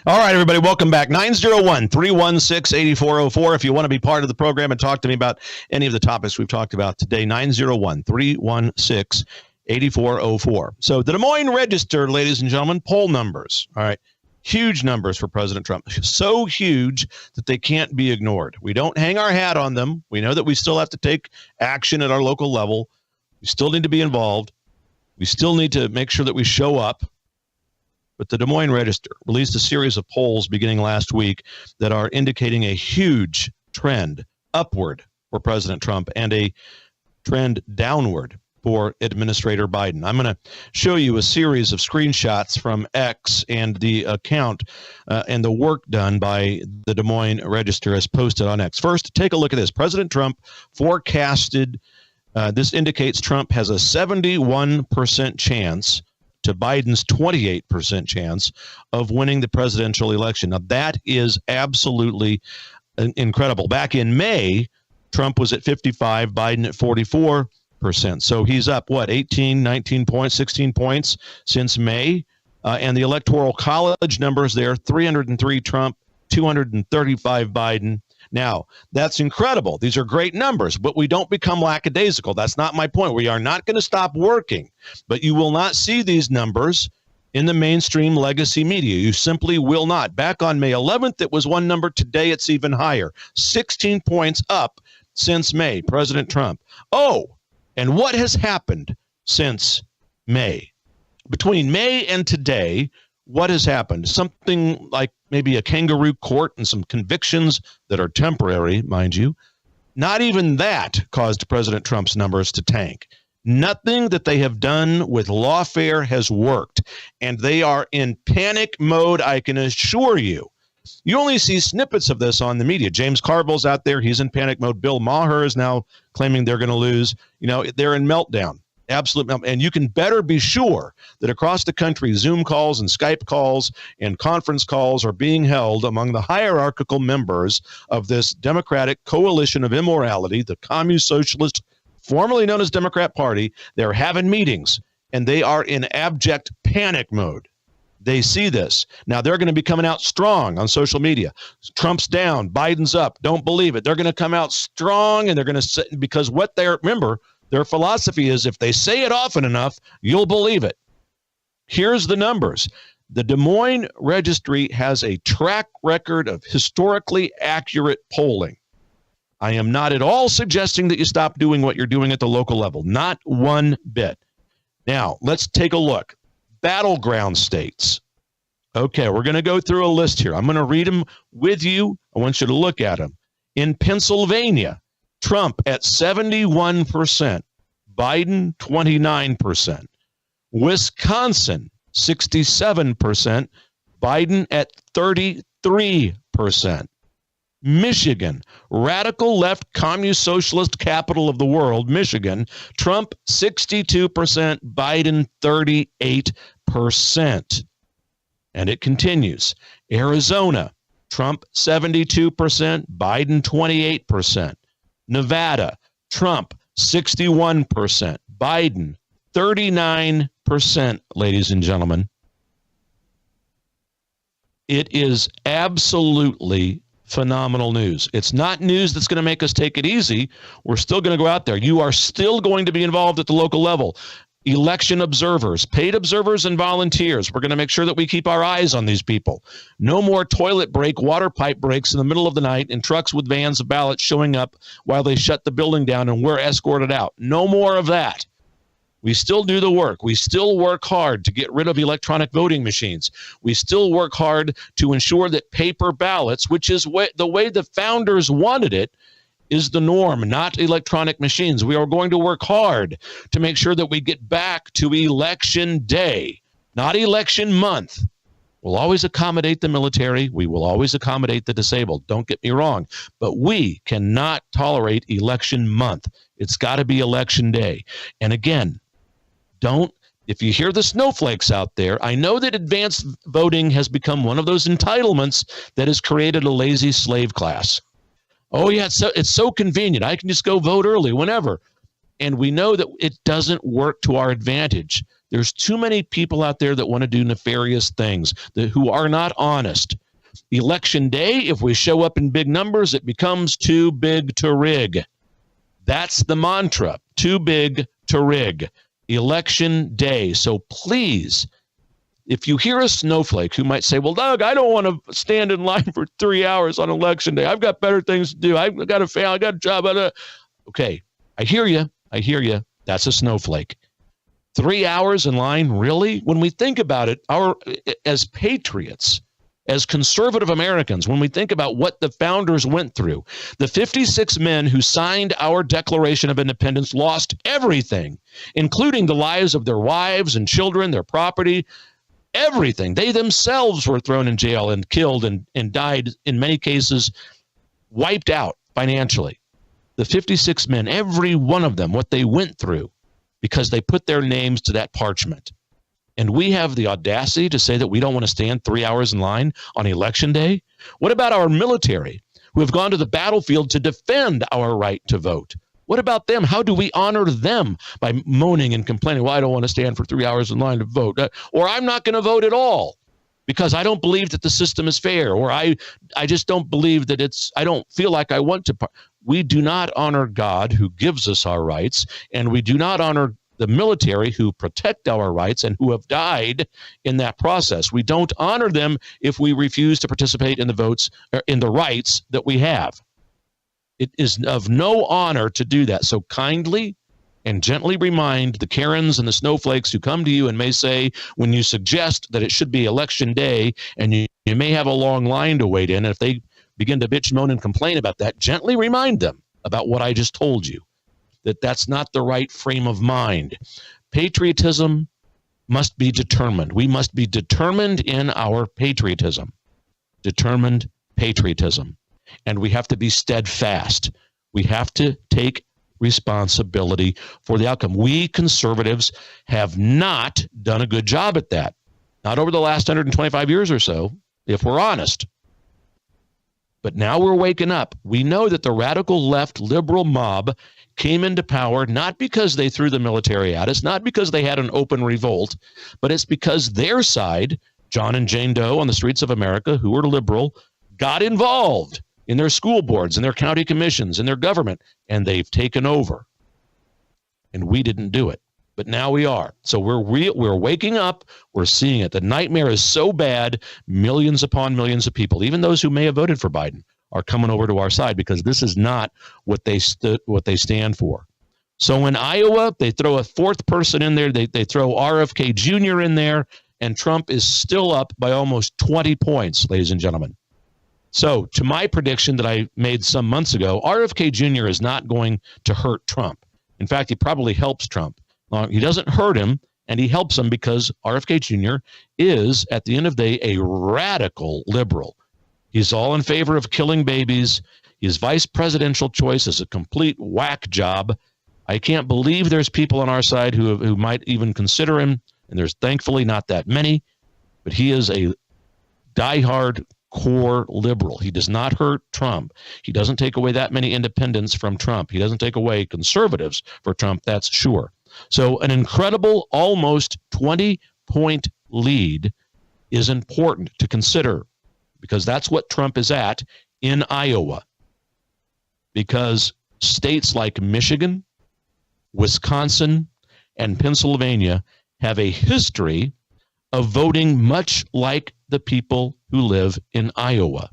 All right, everybody, welcome back. 901-316-8404. If you want to be part of the program and talk to me about any of the topics we've talked about today, 901-316-8404. So the Des Moines Register, ladies and gentlemen, poll numbers. All right. Huge numbers for President Trump. So huge that they can't be ignored. We don't hang our hat on them. We know that we still have to take action at our local level. We still need to be involved. We still need to make sure that we show up. But the Des Moines Register released a series of polls beginning last week that are indicating a huge trend upward for President Trump and a trend downward for Administrator Biden. I'm going to show you a series of screenshots from X and the account and the work done by the Des Moines Register as posted on X. First, take a look at this. President Trump forecasted, this indicates Trump has a 71% chance to Biden's 28% chance of winning the presidential election. Now, that is absolutely incredible. Back in May, Trump was at 55, Biden at 44%. So he's up, 18, 19 points, 16 points since May. And the Electoral College numbers there, 303 Trump, 235 Biden. Now, that's incredible. These are great numbers, but we don't become lackadaisical. That's not my point. We are not going to stop working, but you will not see these numbers in the mainstream legacy media. You simply will not. Back on May 11th, it was one number. Today, it's even higher. 16 points up since May, President Trump. Oh, and what has happened since May? Between May and today, what has happened? Something like maybe a kangaroo court and some convictions that are temporary, mind you. Not even that caused President Trump's numbers to tank. Nothing that they have done with lawfare has worked, and they are in panic mode, I can assure you. You only see snippets of this on the media. James Carville's out there. He's in panic mode. Bill Maher is now claiming they're going to lose. You know, they're in meltdown. Absolutely. And you can better be sure that across the country, Zoom calls and Skype calls and conference calls are being held among the hierarchical members of this Democratic coalition of immorality, the Communist Socialist, formerly known as Democrat Party. They're having meetings, and they are in abject panic mode. They see this. Now they're going to be coming out strong on social media. Trump's down, Biden's up. Don't believe it. They're going to come out strong, and they're going to say, because what they're, remember, their philosophy is if they say it often enough, you'll believe it. Here's the numbers. The Des Moines Registry has a track record of historically accurate polling. I am not at all suggesting that you stop doing what you're doing at the local level. Not one bit. Now, let's take a look. Battleground states. Okay, we're going to go through a list here. I'm going to read them with you. I want you to look at them. In Pennsylvania, Trump at 71%, Biden 29%. Wisconsin, 67%, Biden at 33%. Michigan, radical left communist socialist capital of the world, Michigan, Trump 62%, Biden 38%. And it continues. Arizona, Trump 72%, Biden 28%. Nevada, Trump 61%, Biden 39%, ladies and gentlemen. It is absolutely phenomenal news. It's not news that's going to make us take it easy. We're still going to go out there. You are still going to be involved at the local level. Election observers, paid observers and volunteers. We're going to make sure that we keep our eyes on these people. No more toilet break, water pipe breaks in the middle of the night and trucks with vans of ballots showing up while they shut the building down and we're escorted out. No more of that. We still do the work. We still work hard to get rid of electronic voting machines. We still work hard to ensure that paper ballots, which is the way the founders wanted it, is the norm, not electronic machines. We are going to work hard to make sure that we get back to election day, not election month. We'll always accommodate the military. We will always accommodate the disabled. Don't get me wrong. But we cannot tolerate election month. It's got to be election day. And again, if you hear the snowflakes out there, I know that advanced voting has become one of those entitlements that has created a lazy slave class. Oh, yeah, it's so convenient. I can just go vote early whenever. And we know that it doesn't work to our advantage. There's too many people out there that want to do nefarious things, who are not honest. Election day, if we show up in big numbers, it becomes too big to rig. That's the mantra, too big to rig. Election day. So please, if you hear a snowflake who might say, well, Doug, I don't want to stand in line for 3 hours on election day. I've got better things to do. I've got a family. I got a job. Okay, I hear you. That's a snowflake. 3 hours in line, really? When we think about it, as patriots, as conservative Americans, when we think about what the founders went through, the 56 men who signed our Declaration of Independence lost everything, including the lives of their wives and children, their property, everything. They themselves were thrown in jail and killed and died, in many cases, wiped out financially. The 56 men, every one of them, what they went through because they put their names to that parchment. And we have the audacity to say that we don't want to stand 3 hours in line on election day? What about our military who have gone to the battlefield to defend our right to vote? What about them? How do we honor them by moaning and complaining? Well, I don't want to stand for 3 hours in line to vote. Or I'm not going to vote at all because I don't believe that the system is fair. Or I just don't believe that I don't feel like I want to. We do not honor God who gives us our rights, and we do not honor the military who protect our rights and who have died in that process. We don't honor them if we refuse to participate in the votes, or in the rights that we have. It is of no honor to do that. So kindly and gently remind the Karens and the snowflakes who come to you and may say, when you suggest that it should be election day and you may have a long line to wait in, and if they begin to bitch, moan, and complain about that, gently remind them about what I just told you, that that's not the right frame of mind. Patriotism must be determined. We must be determined in our patriotism. Determined patriotism. And we have to be steadfast. We have to take responsibility for the outcome. We conservatives have not done a good job at that. Not over the last 125 years or so, if we're honest. But now we're waking up. We know that the radical left liberal mob came into power not because they threw the military at us, not because they had an open revolt, but it's because their side, John and Jane Doe on the streets of America, who were liberal, got involved in their school boards, in their county commissions, in their government, and they've taken over. And we didn't do it. But now we are. So we're waking up. We're seeing it. The nightmare is so bad, millions upon millions of people, even those who may have voted for Biden, are coming over to our side because this is not what they stand for. So in Iowa, they throw a fourth person in there. They throw RFK Jr. in there, and Trump is still up by almost 20 points, ladies and gentlemen. So to my prediction that I made some months ago, RFK Jr. is not going to hurt Trump. In fact, he probably helps Trump. He doesn't hurt him, and he helps him because RFK Jr. is, at the end of the day, a radical liberal. He's all in favor of killing babies. His vice presidential choice is a complete whack job. I can't believe there's people on our side who might even consider him, and there's thankfully not that many, but he is a diehard core liberal. He does not hurt Trump. He doesn't take away that many independents from Trump. He doesn't take away conservatives for Trump, that's sure. So an incredible almost 20-point lead is important to consider because that's what Trump is at in Iowa. Because states like Michigan, Wisconsin, and Pennsylvania have a history of voting much like the people who live in Iowa.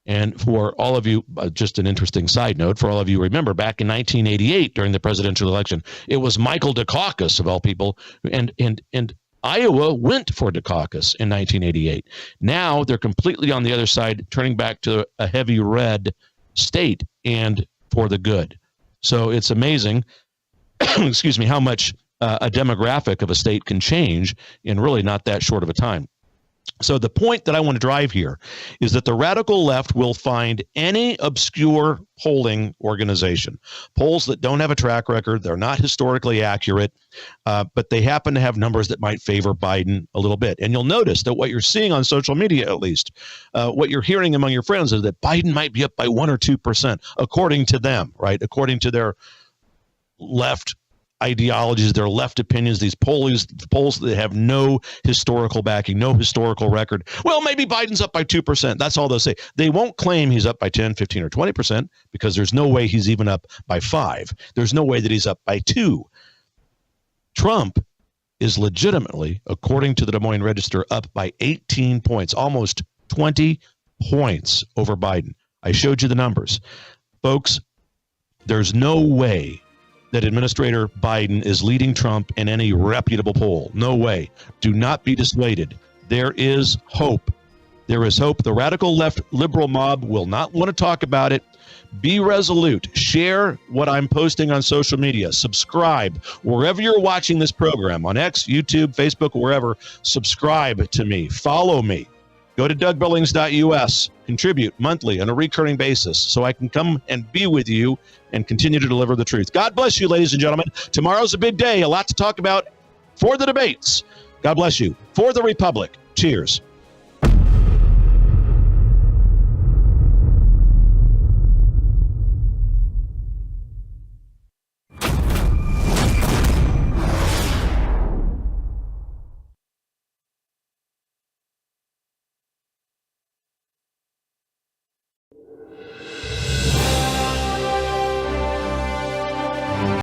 And for all of you, just an interesting side note, for all of you remember, back in 1988 during the presidential election, it was Michael Dukakis, of all people, and Iowa went for Dukakis in 1988. Now they're completely on the other side, turning back to a heavy red state and for the good. So it's amazing, excuse me, how much a demographic of a state can change in really not that short of a time. So the point that I want to drive here is that the radical left will find any obscure polling organization, polls that don't have a track record, they're not historically accurate, but they happen to have numbers that might favor Biden a little bit. And you'll notice that what you're seeing on social media, at least, what you're hearing among your friends is that Biden might be up by 1 or 2%, according to them, right? According to their left ideologies, their left opinions, these polls that have no historical backing, no historical record. Well, maybe Biden's up by 2%. That's all they'll say. They won't claim he's up by 10, 15, or 20% because there's no way he's even up by 5. There's no way that he's up by 2. Trump is legitimately, according to the Des Moines Register, up by 18 points, almost 20 points over Biden. I showed you the numbers. Folks, there's no way that Administrator Biden is leading Trump in any reputable poll. No way. Do not be dissuaded. There is hope. There is hope. The radical left liberal mob will not want to talk about it. Be resolute. Share what I'm posting on social media. Subscribe wherever you're watching this program, on X, YouTube, Facebook, wherever. Subscribe to me. Follow me. Go to DougBillings.us. Contribute monthly on a recurring basis so I can come and be with you and continue to deliver the truth. God bless you, ladies and gentlemen. Tomorrow's a big day. A lot to talk about for the debates. God bless you. For the Republic. Cheers.